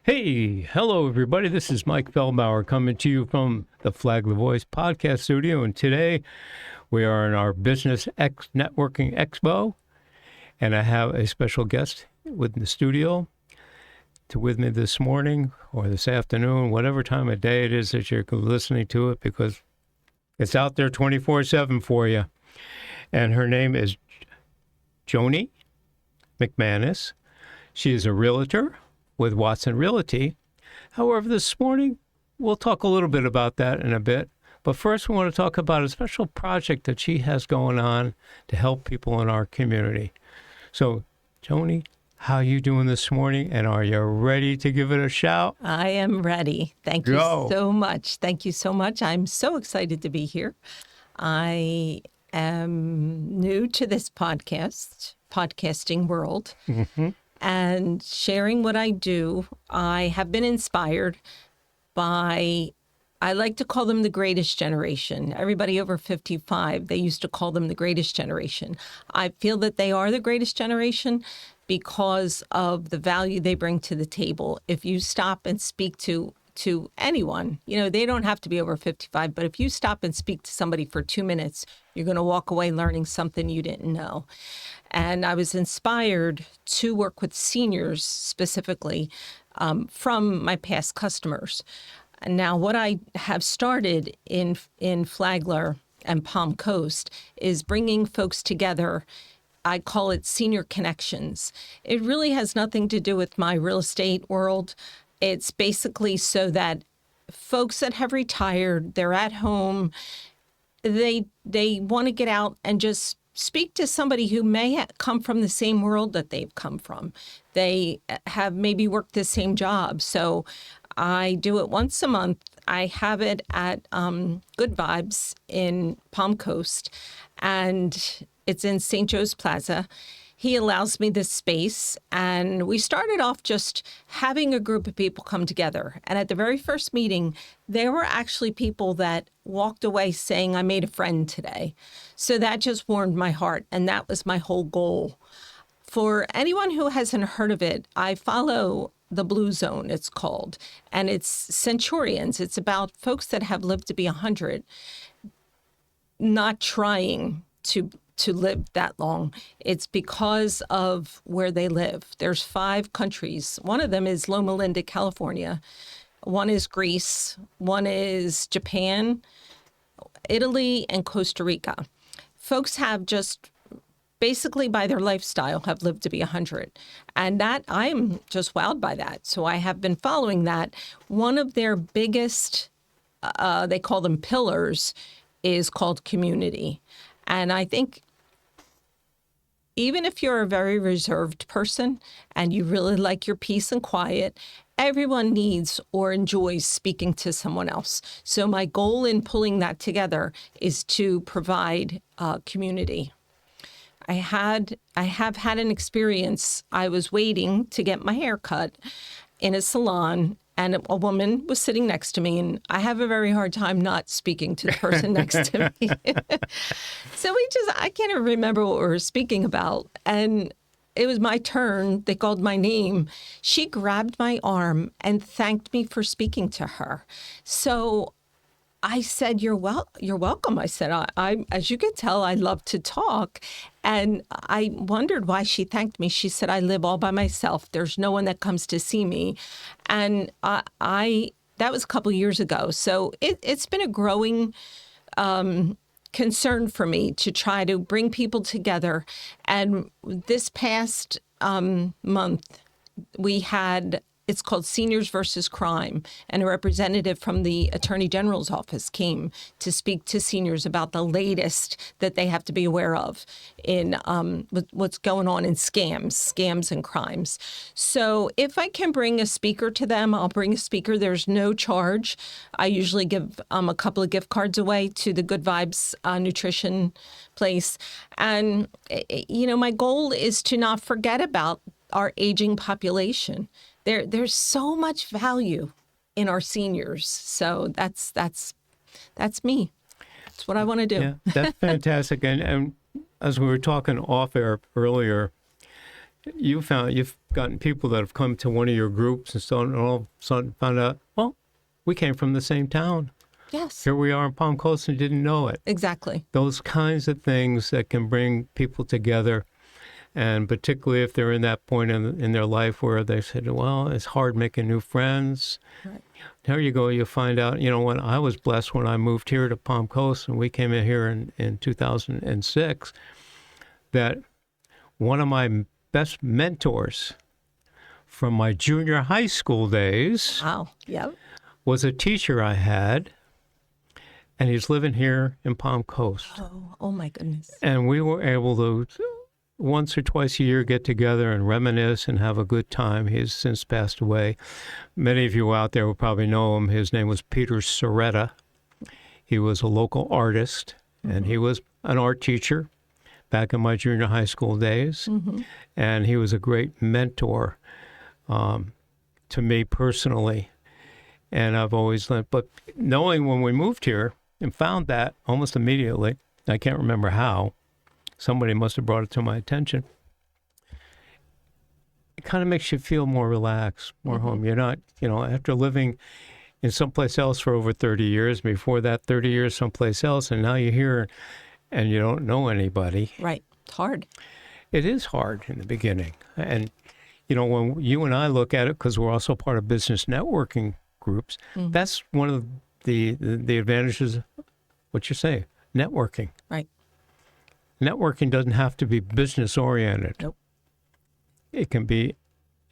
Hello everybody. This is Mike Feldbauer coming to you from the Flagler Voice podcast studio. And today we are in our Business Networking Expo. And I have a special guest with the studio with me this morning or this afternoon, whatever time of day it is that you're listening to it, because it's out there 24/7 for you. And her name is Joanie McManus. She is a realtor with Watson Realty. However, this morning, we'll talk a little bit about that in a bit. But first, we want to talk about a special project that she has going on to help people in our community. So, Joanie, how are you doing this morning? And are you ready to give it a shout? I am ready. Thank you so much. Thank you so much. I'm so excited to be here. I am new to this podcasting world. Mm-hmm. And sharing what I do, I have been inspired by, I like to call them the greatest generation. Everybody over 55, they used to call them the greatest generation. I feel that they are the greatest generation because of the value they bring to the table. If you stop and speak to anyone, they don't have to be over 55, but if you stop and speak to somebody for 2 minutes, you're going to walk away learning something you didn't know. And I was inspired to work with seniors specifically from my past customers. And now what I have started in Flagler and Palm Coast is bringing folks together. I call it Senior Connections. It really has nothing to do with my real estate world. It's basically so that folks that have retired, they're at home, they want to get out and just speak to somebody who may come from the same world that they've come from. They have maybe worked the same job. So I do it once a month. I have it at Good Vibes in Palm Coast, and it's in St. Joe's Plaza. He allows me this space, and we started off just having a group of people come together. And at the very first meeting, there were actually people that walked away saying, I made a friend today. So that just warmed my heart, and that was my whole goal. For anyone who hasn't heard of it, I follow the Blue Zone, it's called, and it's centurions. It's about folks that have lived to be 100, not trying to live that long. It's because of where they live. There's 5 countries. One of them is Loma Linda, California. One is Greece. One is Japan, Italy, and Costa Rica. Folks have just basically by their lifestyle have lived to be 100. And that I'm just wowed by that. So I have been following that. One of their biggest, they call them pillars, is called community. And I think even if you're a very reserved person and you really like your peace and quiet, everyone needs or enjoys speaking to someone else. So my goal in pulling that together is to provide community. I have had an experience. I was waiting to get my hair cut in a salon, and a woman was sitting next to me, and I have a very hard time not speaking to the person next to me. So I can't even remember what we were speaking about. And it was my turn. They called my name. She grabbed my arm and thanked me for speaking to her. So I said, you're welcome. I said, I as you can tell, I love to talk. And I wondered why she thanked me. She said, I live all by myself. There's no one that comes to see me. And that was a couple of years ago. So it's been a growing concern for me to try to bring people together. And this past month, we had, it's called Seniors versus Crime, and a representative from the Attorney General's office came to speak to seniors about the latest that they have to be aware of in what's going on in scams and crimes. So if I can bring a speaker to them, I'll bring a speaker. There's no charge. I usually give a couple of gift cards away to the Good Vibes nutrition place. And, my goal is to not forget about our aging population. There's so much value in our seniors. So that's me. That's what I want to do. Yeah, that's fantastic. And as we were talking off air earlier, you've gotten people that have come to one of your groups and so on, and all of a sudden found out, well, we came from the same town. Yes. Here we are in Palm Coast and didn't know it. Exactly. Those kinds of things that can bring people together, and particularly if they're in that point in their life where they said, well, it's hard making new friends. Right. There you go. You find out, when I was blessed when I moved here to Palm Coast and we came in here in 2006, that one of my best mentors from my junior high school days Wow. Yep. was a teacher I had, and he's living here in Palm Coast. Oh my goodness. And we were able to once or twice a year get together and reminisce and have a good time. He's since passed away. Many of you out there will probably know him. His name was Peter Soretta. He was a local artist, and he was an art teacher back in my junior high school days. And he was a great mentor to me personally. And I've always learned, but knowing when we moved here and found that almost immediately, I can't remember how, somebody must have brought it to my attention. It kind of makes you feel more relaxed, more home. You're not, after living in someplace else for over 30 years, before that 30 years someplace else, and now you're here and you don't know anybody. Right. It's hard. It is hard in the beginning. And, when you and I look at it, because we're also part of business networking groups, that's one of the advantages of what you say, networking. Right. Networking doesn't have to be business oriented. Nope. It can be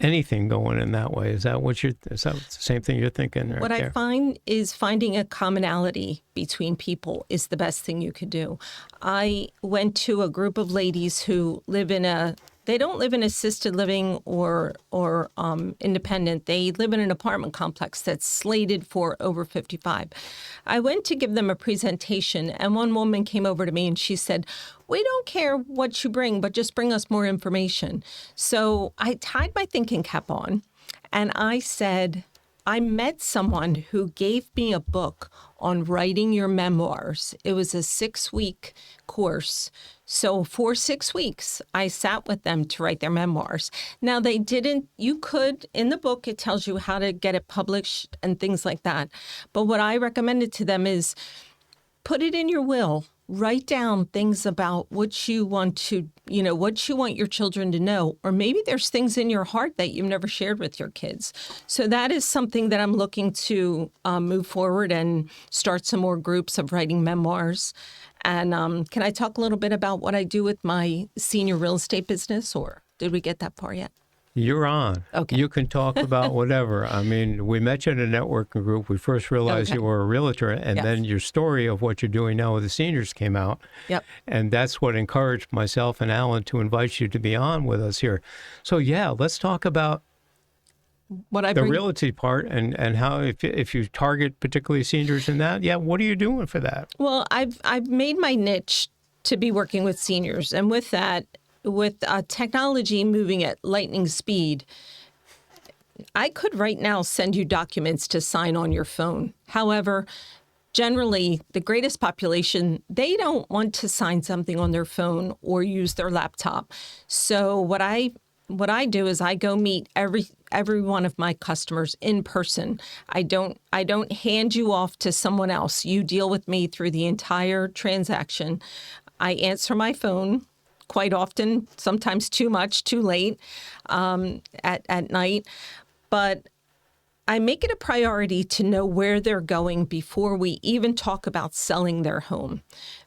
anything going in that way. Is that the same thing you're thinking right What there? I find is finding a commonality between people is the best thing you could do. I went to a group of ladies who they don't live in assisted living or independent. They live in an apartment complex that's slated for over 55. I went to give them a presentation, and one woman came over to me and she said, "We don't care what you bring, but just bring us more information." So I tied my thinking cap on and I said, I met someone who gave me a book on writing your memoirs. It was a 6-week course. So for 6 weeks, I sat with them to write their memoirs. Now, you could, in the book, it tells you how to get it published and things like that. But what I recommended to them is put it in your will. Write down things about what you want your children to know, or maybe there's things in your heart that you've never shared with your kids. So that is something that I'm looking to move forward and start some more groups of writing memoirs. And can I talk a little bit about what I do with my senior real estate business, or did we get that far yet? You're on. Okay. You can talk about whatever. I mean, we met you in a networking group. We first realized you were a realtor, and then your story of what you're doing now with the seniors came out. Yep. And that's what encouraged myself and Alan to invite you to be on with us here. So, let's talk about the realty part and how if you target particularly seniors in that, what are you doing for that? Well, I've made my niche to be working with seniors, and with that, with technology moving at lightning speed, I could right now send you documents to sign on your phone. However, generally, the greatest population, they don't want to sign something on their phone or use their laptop. So what I do is I go meet every one of my customers in person. I don't hand you off to someone else. You deal with me through the entire transaction. I answer my phone quite often, sometimes too much, too late at night. But I make it a priority to know where they're going before we even talk about selling their home.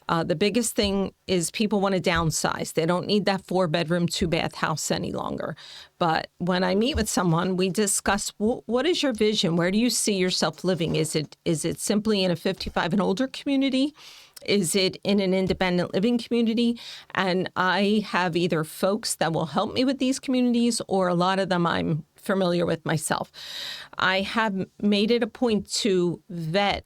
The biggest thing is people want to downsize. They don't need that 4-bedroom, 2-bath house any longer. But when I meet with someone, we discuss what is your vision? Where do you see yourself living? Is it simply in a 55 and older community? Is it in an independent living community? And I have either folks that will help me with these communities, or a lot of them I'm familiar with myself. I have made it a point to vet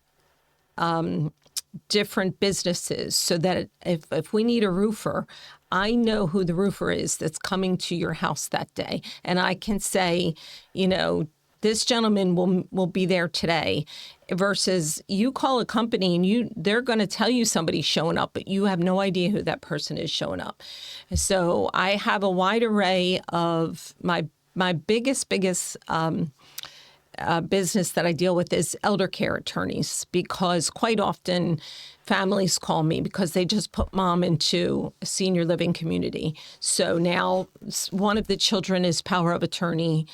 different businesses so that if we need a roofer, I know who the roofer is that's coming to your house that day. And I can say, this gentleman will be there today, versus you call a company and they're going to tell you somebody's showing up, but you have no idea who that person is showing up. So I have a wide array of my biggest business that I deal with is elder care attorneys, because quite often families call me because they just put mom into a senior living community. So now one of the children is power of attorney,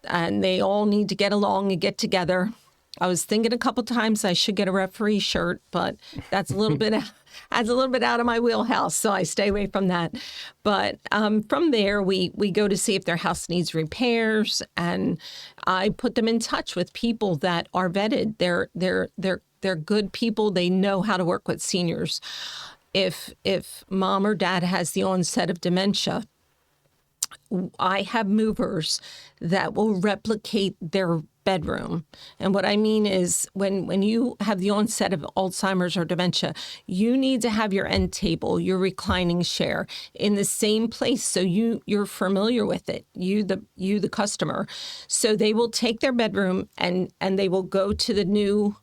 and they all need to get along and get together. I was thinking a couple times I should get a referee shirt, but that's a little bit out of my wheelhouse, so I stay away from that. But from there, we go to see if their house needs repairs, and I put them in touch with people that are vetted. They're good people. They know how to work with seniors. If mom or dad has the onset of dementia, I have movers that will replicate their bedroom. And what I mean is when you have the onset of Alzheimer's or dementia, you need to have your end table, your reclining chair in the same place so you're familiar with it, you the customer. So they will take their bedroom and they will go to the new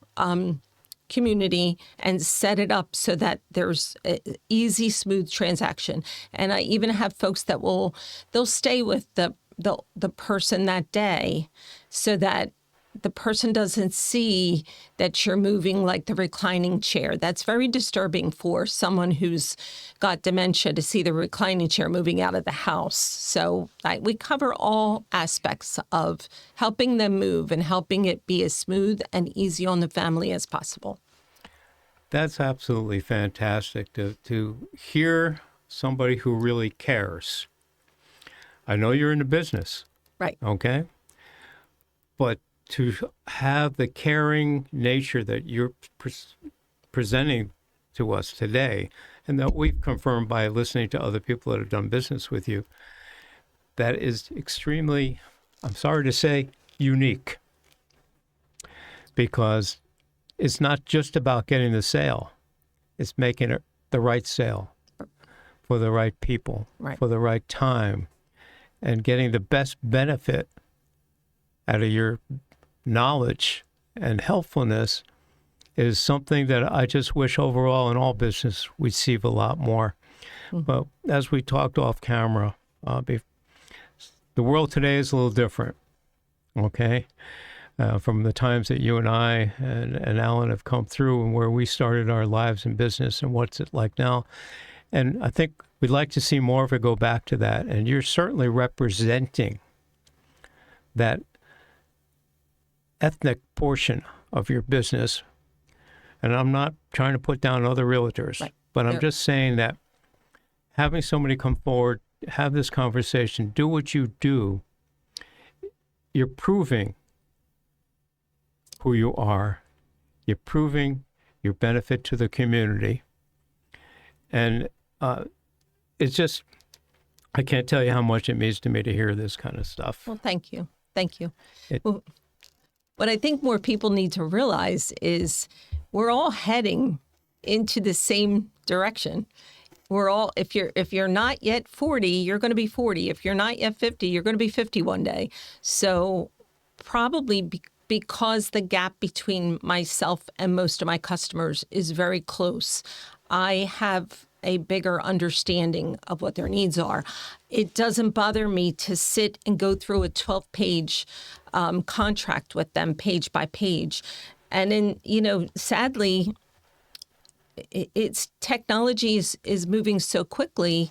community and set it up so that there's an easy, smooth transaction. And I even have folks that they'll stay with the person that day so that the person doesn't see that you're moving like the reclining chair. That's very disturbing for someone who's got dementia to see the reclining chair moving out of the house. So we cover all aspects of helping them move and helping it be as smooth and easy on the family as possible. That's absolutely fantastic to hear somebody who really cares. I know you're in the business. Right. Okay. But to have the caring nature that you're presenting to us today, and that we've confirmed by listening to other people that have done business with you, that is extremely, I'm sorry to say, unique. Because it's not just about getting the sale. It's making it the right sale for the right people, for the right time, and getting the best benefit out of your knowledge and helpfulness is something that I just wish overall in all business we'd see a lot more. Mm-hmm. But as we talked off camera, the world today is a little different, okay? From the times that you and I and Alan have come through and where we started our lives in business and what's it like now. And I think we'd like to see more of it go back to that. And you're certainly representing that ethnic portion of your business. And I'm not trying to put down other realtors, but I'm just saying that having somebody come forward, have this conversation, do what you do, you're proving who you are. You're proving your benefit to the community. And it's just, I can't tell you how much it means to me to hear this kind of stuff. Well, thank you. Thank you. Well, what I think more people need to realize is we're all heading into the same direction. We're all, if you're not yet 40, you're going to be 40. If you're not yet 50, you're going to be 50 one day. So probably because the gap between myself and most of my customers is very close, I have a bigger understanding of what their needs are. It doesn't bother me to sit and go through a 12-page contract with them page by page. And then, sadly, it's technology is moving so quickly.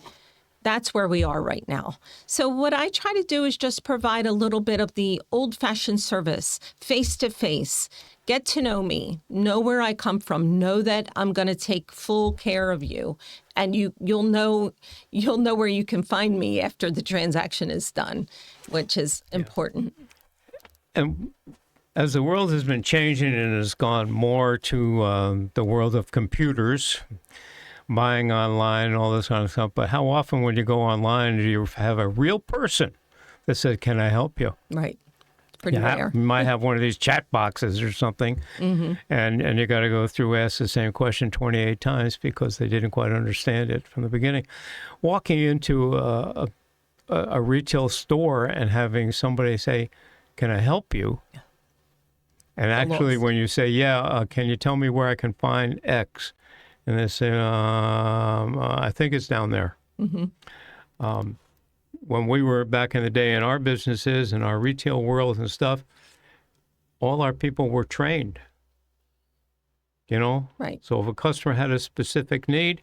That's where we are right now. So what I try to do is just provide a little bit of the old-fashioned service, face-to-face. Get to know me, know where I come from, know that I'm going to take full care of you, and you'll know where you can find me after the transaction is done, which is important. And as the world has been changing and has gone more to the world of computers, buying online and all this kind of stuff, but how often when you go online do you have a real person that says, "Can I help you?" Right. Pretty rare. You might have one of these chat boxes or something, and you got to go through, ask the same question 28 times because they didn't quite understand it from the beginning. Walking into a retail store and having somebody say, can I help you? And actually, when you say, can you tell me where I can find X? And they say, I think it's down there. Mm-hmm. When we were back in the day in our businesses and our retail world and stuff, all our people were trained, Right. So if a customer had a specific need,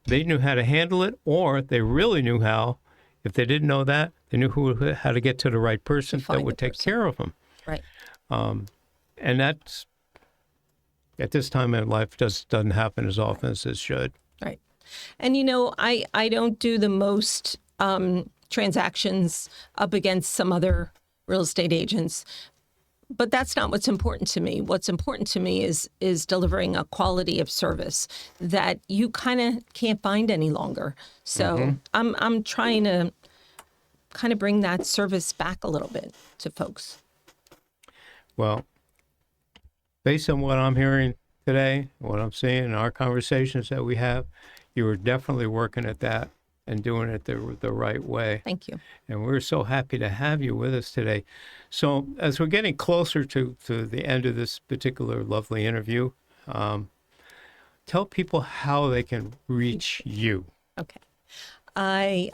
they knew how to handle it, or they really knew how. If they didn't know that, they knew how to get to the right person that would take care of them. Right. And that's, at this time in life, just doesn't happen as often as it should. Right. And, I don't do the most transactions up against some other real estate agents, but that's not what's important to me. What's important to me is delivering a quality of service that you kind of can't find any longer. So I'm trying to kind of bring that service back a little bit to folks. Well, based on what I'm hearing today, what I'm seeing in our conversations that we have, you are definitely working at that and doing it the right way. Thank you. And we're so happy to have you with us today. So as we're getting closer to the end of this particular lovely interview, tell people how they can reach you. Okay. I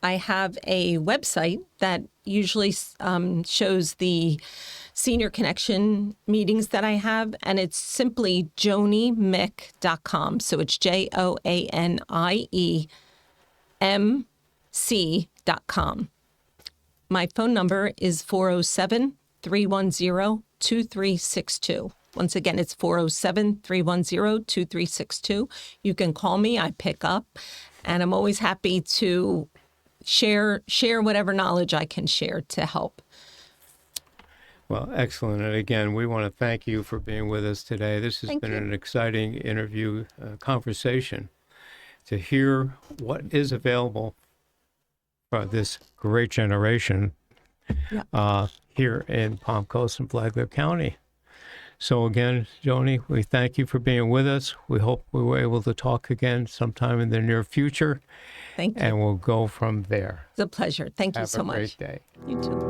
have a website that usually shows the senior connection meetings that I have, and it's simply joaniemc.com. So it's JOANIEMC.com. My phone number is 407-310-2362. Once again, it's 407-310-2362. You can call me. I pick up, and I'm always happy to share whatever knowledge I can share to help. Well, excellent. And again, we want to thank you for being with us today. This has been an exciting interview, conversation to hear what is available for this great generation here in Palm Coast and Flagler County. So again, Joanie, we thank you for being with us. We hope we were able to talk again sometime in the near future. Thank you. And we'll go from there. It's a pleasure. Thank you so much. Have a great day. You too.